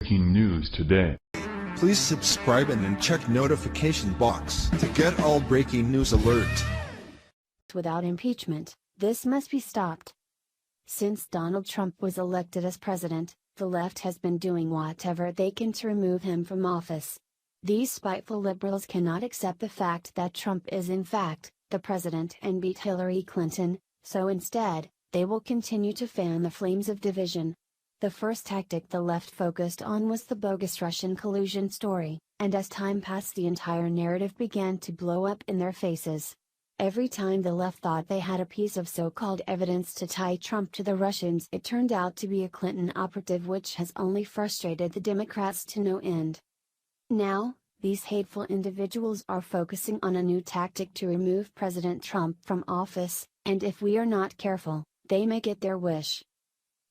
breaking news today. Please subscribe and then check notification box to get all breaking news alert. Without impeachment, this must be stopped. Since Donald Trump was elected as president, the left has been doing whatever they can to remove him from office. These spiteful liberals cannot accept the fact that Trump is in fact the president and beat Hillary Clinton, so instead, they will continue to fan the flames of division. The first tactic the left focused on was the bogus Russian collusion story, and as time passed the entire narrative began to blow up in their faces. Every time the left thought they had a piece of so-called evidence to tie Trump to the Russians, it turned out to be a Clinton operative, which has only frustrated the Democrats to no end. Now, these hateful individuals are focusing on a new tactic to remove President Trump from office, and if we are not careful, they may get their wish.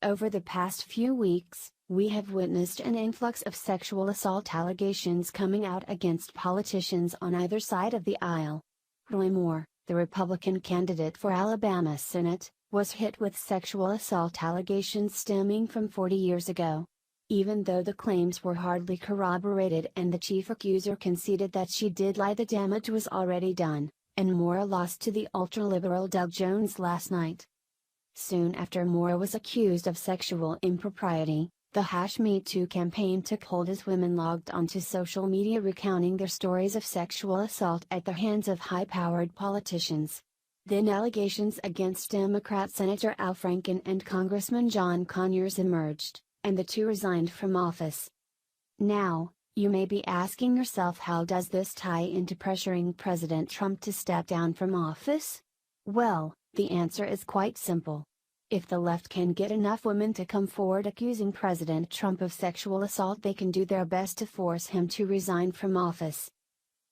Over the past few weeks, we have witnessed an influx of sexual assault allegations coming out against politicians on either side of the aisle. Roy Moore, the Republican candidate for Alabama Senate, was hit with sexual assault allegations stemming from 40 years ago. Even though the claims were hardly corroborated and the chief accuser conceded that she did lie, the damage was already done, and Moore lost to the ultra-liberal Doug Jones last night. Soon after Moore was accused of sexual impropriety, the #MeToo campaign took hold as women logged onto social media recounting their stories of sexual assault at the hands of high-powered politicians. Then allegations against Democrat Senator Al Franken and Congressman John Conyers emerged, and the two resigned from office. Now, you may be asking yourself, how does this tie into pressuring President Trump to step down from office? Well, the answer is quite simple. If the left can get enough women to come forward accusing President Trump of sexual assault, they can do their best to force him to resign from office.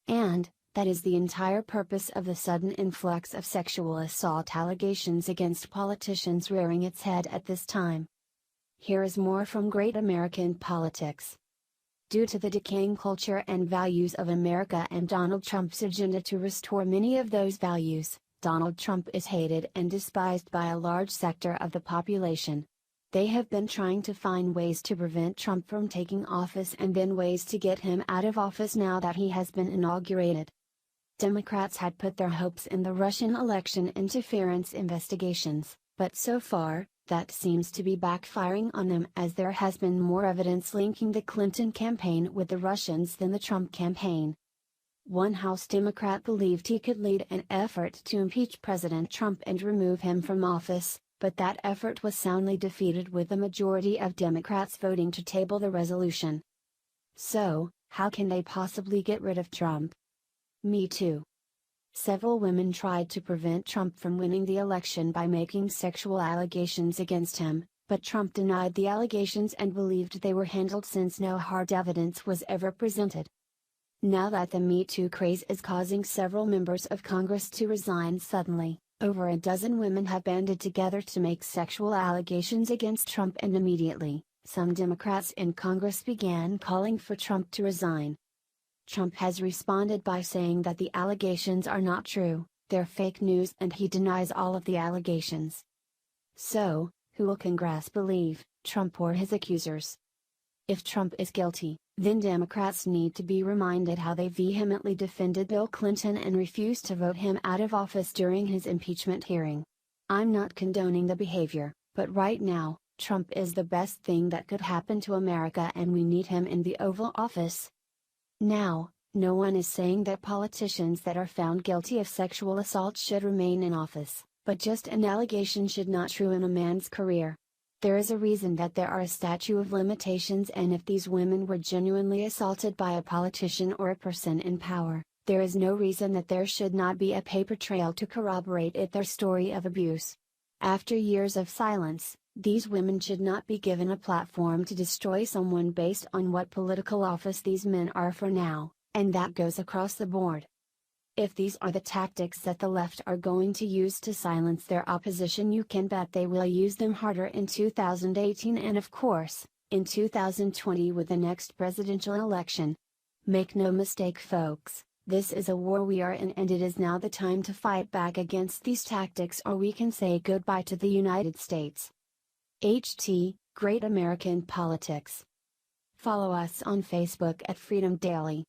And, that is the entire purpose of the sudden influx of sexual assault allegations against politicians rearing its head at this time. Here is more from Great American Politics. Due to the decaying culture and values of America and Donald Trump's agenda to restore many of those values, Donald Trump is hated and despised by a large sector of the population. They have been trying to find ways to prevent Trump from taking office and then ways to get him out of office now that he has been inaugurated. Democrats had put their hopes in the Russian election interference investigations, but so far, that seems to be backfiring on them, as there has been more evidence linking the Clinton campaign with the Russians than the Trump campaign. One House Democrat believed he could lead an effort to impeach President Trump and remove him from office, but that effort was soundly defeated with the majority of Democrats voting to table the resolution. So, how can they possibly get rid of Trump? Me Too. Several women tried to prevent Trump from winning the election by making sexual allegations against him, but Trump denied the allegations and believed they were handled since no hard evidence was ever presented. Now that the Me Too craze is causing several members of Congress to resign suddenly, over a dozen women have banded together to make sexual allegations against Trump, and immediately, some Democrats in Congress began calling for Trump to resign. Trump has responded by saying that the allegations are not true, they're fake news, and he denies all of the allegations. So, who will Congress believe, Trump or his accusers? If Trump is guilty, then Democrats need to be reminded how they vehemently defended Bill Clinton and refused to vote him out of office during his impeachment hearing. I'm not condoning the behavior, but right now, Trump is the best thing that could happen to America, and we need him in the Oval Office. Now, no one is saying that politicians that are found guilty of sexual assault should remain in office, but just an allegation should not ruin a man's career. There is a reason that there are a statute of limitations, and if these women were genuinely assaulted by a politician or a person in power, there is no reason that there should not be a paper trail to corroborate their story of abuse. After years of silence, these women should not be given a platform to destroy someone based on what political office these men are for now, and that goes across the board. If these are the tactics that the left are going to use to silence their opposition, you can bet they will use them harder in 2018 and of course, in 2020 with the next presidential election. Make no mistake, folks, this is a war we are in, and it is now the time to fight back against these tactics, or we can say goodbye to the United States. HT, Great American Politics. Follow us on Facebook at Freedom Daily.